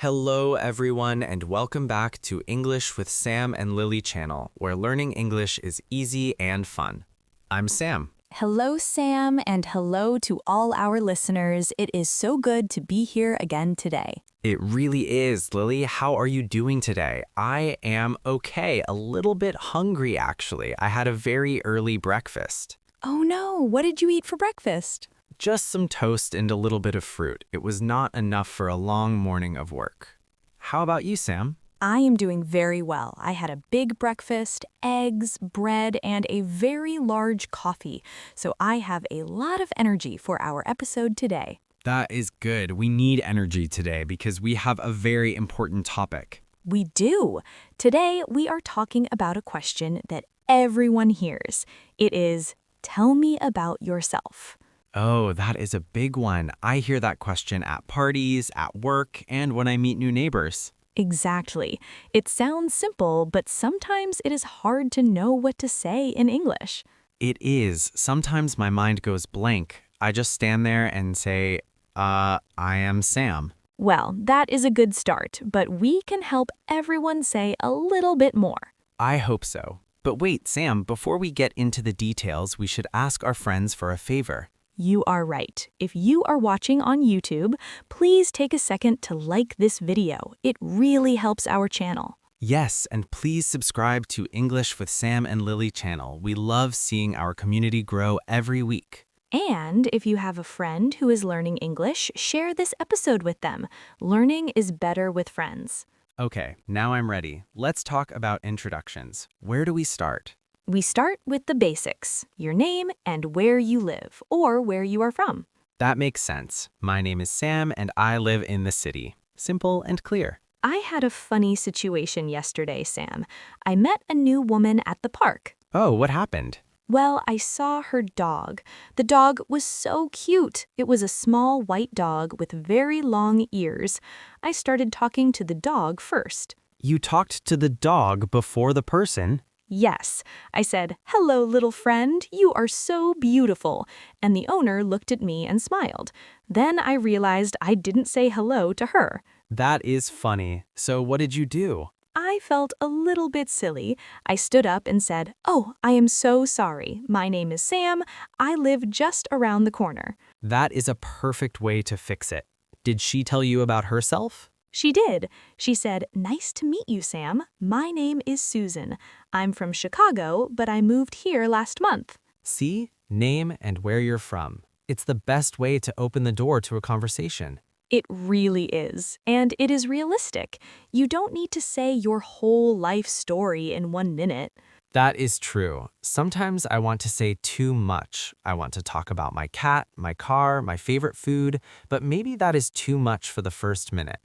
Hello everyone and welcome back to English with Sam and Lilly channel, where learning English is easy and fun. I'm Sam. Hello, Sam, and hello to all our listeners. It is so good to be here again today. It really is, Lilly. How are you doing today? I am okay, a little bit hungry actually. I had a very early breakfast. Oh no, what did you eat for breakfast? Just some toast and a little bit of fruit. It was not enough for a long morning of work. How about you, Sam? I am doing very well. I had a big breakfast, eggs, bread, and a very large coffee, so I have a lot of energy for our episode today. That is good. We need energy today because we have a very important topic. We do. Today, we are talking about a question that everyone hears. It is, tell me about yourself. Oh, that is a big one. I hear that question at parties, at work, and when I meet new neighbors. Exactly. It sounds simple, but sometimes it is hard to know what to say in English. It is. Sometimes my mind goes blank. I just stand there and say, I am Sam. Well, that is a good start, but we can help everyone say a little bit more. I hope so. But wait, Sam, before we get into the details, we should ask our friends for a favor. You are right. If you are watching on YouTube, please take a second to like this video. It really helps our channel. Yes, and please subscribe to English with Sam and Lilly channel. We love seeing our community grow every week. And if you have a friend who is learning English, share this episode with them. Learning is better with friends. Okay, now I'm ready. Let's talk about introductions. Where do we start? We start with the basics, your name and where you live, or where you are from. That makes sense. My name is Sam and I live in the city. Simple and clear. I had a funny situation yesterday, Sam. I met a new woman at the park. Oh, what happened? Well, I saw her dog. The dog was so cute. It was a small white dog with very long ears. I started talking to the dog first. You talked to the dog before the person? Yes, I said, "Hello, little friend, you are so beautiful." And the owner looked at me and smiled. Then I realized I didn't say hello to her. That is funny. So what did you do? I felt a little bit silly. I stood up and said, "Oh, I am so sorry. My name is Sam. I live just around the corner." That is a perfect way to fix it. Did she tell you about herself? She did. She said, "Nice to meet you, Sam. My name is Susan. I'm from Chicago, but I moved here last month." See? Name and where you're from. It's the best way to open the door to a conversation. It really is, and it is realistic. You don't need to say your whole life story in 1 minute. That is true. Sometimes I want to say too much. I want to talk about my cat, my car, my favorite food, but maybe that is too much for the first minute.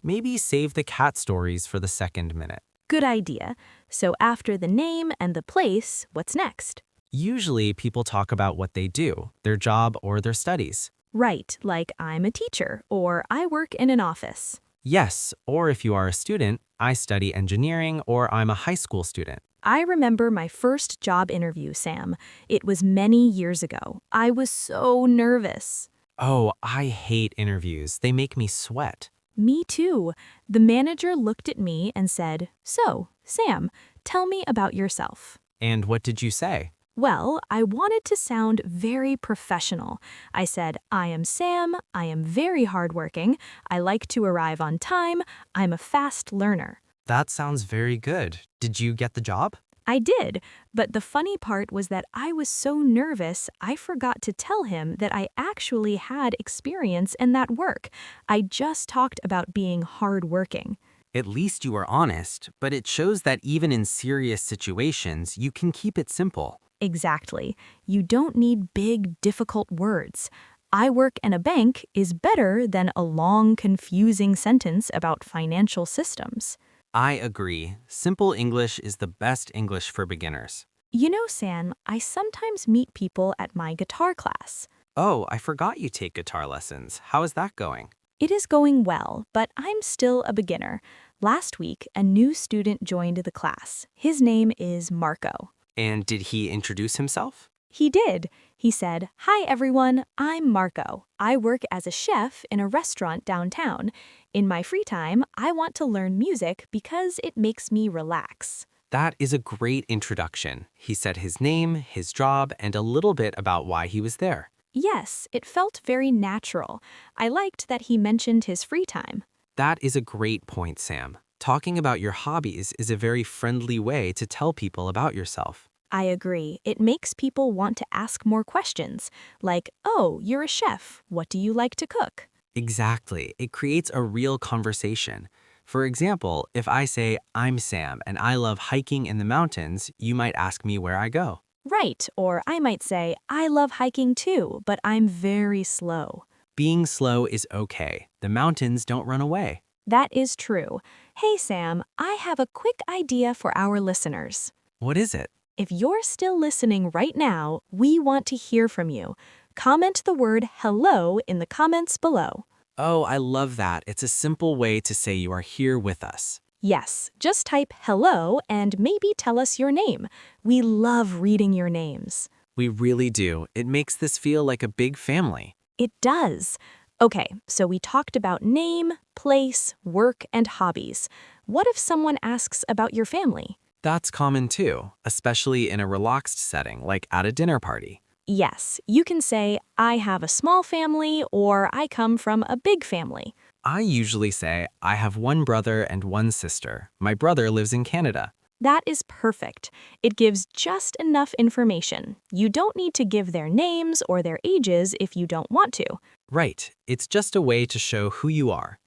Maybe save the cat stories for the second minute. Good idea. So after the name and the place, what's next? Usually people talk about what they do, their job or their studies. Right, like I'm a teacher or I work in an office. Yes, or if you are a student, I study engineering or I'm a high school student. I remember my first job interview, Sam. It was many years ago. I was so nervous. Oh, I hate interviews. They make me sweat. Me too. The manager looked at me and said, "So, Sam, tell me about yourself." And what did you say? Well, I wanted to sound very professional. I said, "I am Sam, I am very hardworking, I like to arrive on time, I'm a fast learner." That sounds very good. Did you get the job? I did, but the funny part was that I was so nervous I forgot to tell him that I actually had experience in that work. I just talked about being hardworking. At least you were honest, but it shows that even in serious situations, you can keep it simple. Exactly. You don't need big, difficult words. "I work in a bank" is better than a long, confusing sentence about financial systems. I agree. Simple English is the best English for beginners. You know, Sam, I sometimes meet people at my guitar class. Oh, I forgot you take guitar lessons. How is that going? It is going well, but I'm still a beginner. Last week, a new student joined the class. His name is Marco. And did he introduce himself? He did. He said, "Hi everyone, I'm Marco. I work as a chef in a restaurant downtown. In my free time, I want to learn music because it makes me relax." That is a great introduction. He said his name, his job, and a little bit about why he was there. Yes, it felt very natural. I liked that he mentioned his free time. That is a great point, Sam. Talking about your hobbies is a very friendly way to tell people about yourself. I agree. It makes people want to ask more questions, like, "Oh, you're a chef. What do you like to cook?" Exactly. It creates a real conversation. For example, if I say, I'm Sam and I love hiking in the mountains, you might ask me where I go. Right, or I might say, "I love hiking too, but I'm very slow." Being slow is okay. The mountains don't run away. That is true. Hey Sam, I have a quick idea for our listeners. What is it? If you're still listening right now, we want to hear from you. Comment the word hello in the comments below. Oh, I love that. It's a simple way to say you are here with us. Yes, just type hello and maybe tell us your name. We love reading your names. We really do. It makes this feel like a big family. It does. Okay, so we talked about name, place, work, and hobbies. What if someone asks about your family? That's common too, especially in a relaxed setting like at a dinner party. Yes, you can say, "I have a small family," or "I come from a big family." I usually say, I have one brother and one sister. My brother lives in Canada. That is perfect. It gives just enough information. You don't need to give their names or their ages if you don't want to. Right, it's just a way to show who you are.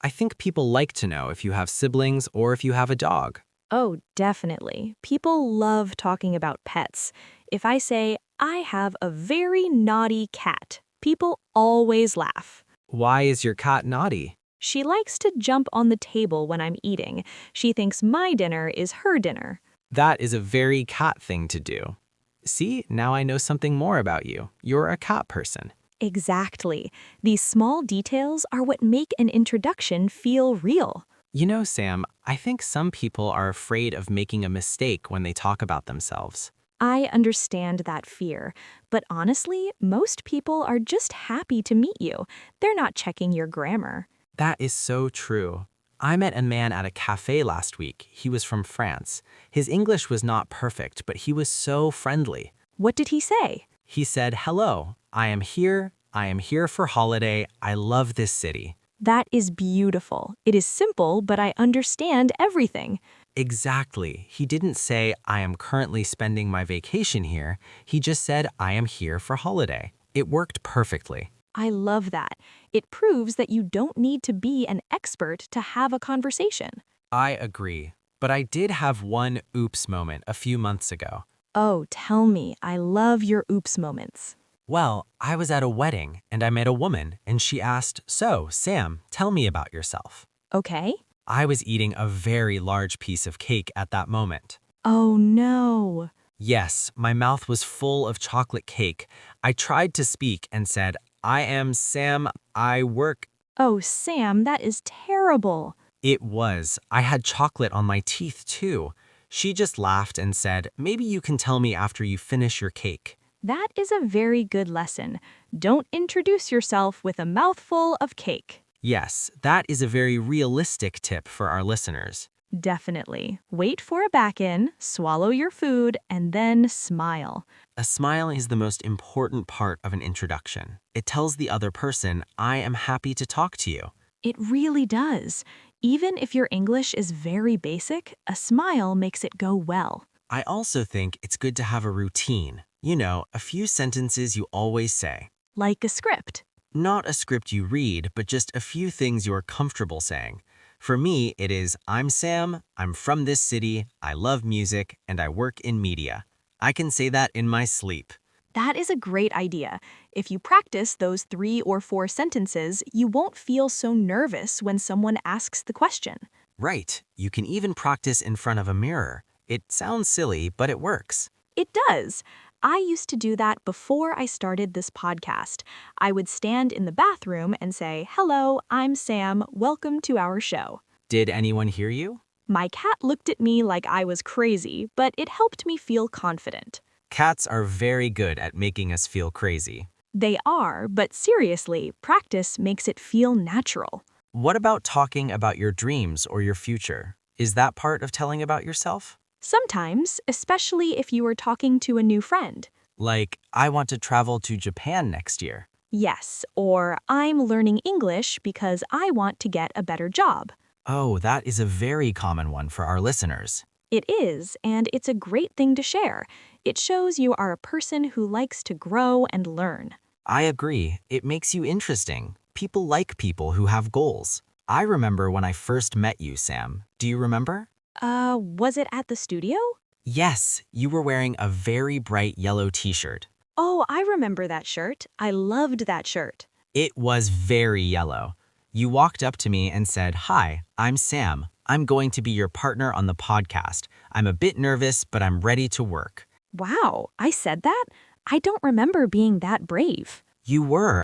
I think people like to know if you have siblings or if you have a dog. Oh, definitely. People love talking about pets. If I say, "I have a very naughty cat," people always laugh. Why is your cat naughty? She likes to jump on the table when I'm eating. She thinks my dinner is her dinner. That is a very cat thing to do. See, now I know something more about you. You're a cat person. Exactly. These small details are what make an introduction feel real. You know, Sam, I think some people are afraid of making a mistake when they talk about themselves. I understand that fear, but honestly, most people are just happy to meet you. They're not checking your grammar. That is so true. I met a man at a cafe last week. He was from France. His English was not perfect, but he was so friendly. What did he say? He said, hello, I am here. I am here for holiday. I love this city. That is beautiful. It is simple, but I understand everything. Exactly. He didn't say, I am currently spending my vacation here. He just said, I am here for holiday. It worked perfectly. I love that. It proves that you don't need to be an expert to have a conversation. I agree. But I did have one oops moment a few months ago. Oh, tell me. I love your oops moments. Well, I was at a wedding and I met a woman and she asked, so, Sam, tell me about yourself. Okay. I was eating a very large piece of cake at that moment. Oh no. Yes, my mouth was full of chocolate cake. I tried to speak and said, I am Sam, I work. Oh, Sam, that is terrible. It was. I had chocolate on my teeth too. She just laughed and said, maybe you can tell me after you finish your cake. That is a very good lesson. Don't introduce yourself with a mouthful of cake. Yes, that is a very realistic tip for our listeners. Definitely. Wait for a back-in, swallow your food, and then smile. A smile is the most important part of an introduction. It tells the other person, I am happy to talk to you. It really does. Even if your English is very basic, a smile makes it go well. I also think it's good to have a routine. You know, a few sentences you always say. Like a script. Not a script you read, but just a few things you are comfortable saying. For me, it is, I'm Sam, I'm from this city, I love music, and I work in media. I can say that in my sleep. That is a great idea. If you practice those 3 or 4 sentences, you won't feel so nervous when someone asks the question. Right. You can even practice in front of a mirror. It sounds silly, but it works. It does. I used to do that before I started this podcast. I would stand in the bathroom and say, "Hello, I'm Sam. Welcome to our show." Did anyone hear you? My cat looked at me like I was crazy, but it helped me feel confident. Cats are very good at making us feel crazy. They are, but seriously, practice makes it feel natural. What about talking about your dreams or your future? Is that part of telling about yourself? Sometimes, especially if you are talking to a new friend. Like, I want to travel to Japan next year. Yes, or I'm learning English because I want to get a better job. Oh, that is a very common one for our listeners. It is, and it's a great thing to share. It shows you are a person who likes to grow and learn. I agree. It makes you interesting. People like people who have goals. I remember when I first met you, Sam. Do you remember? Was it at the studio? Yes, you were wearing a very bright yellow t-shirt. Oh, I remember that shirt. I loved that shirt. It was very yellow. You walked up to me and said, "Hi, I'm Sam. I'm going to be your partner on the podcast. I'm a bit nervous, but I'm ready to work." Wow, I said that? I don't remember being that brave. You were.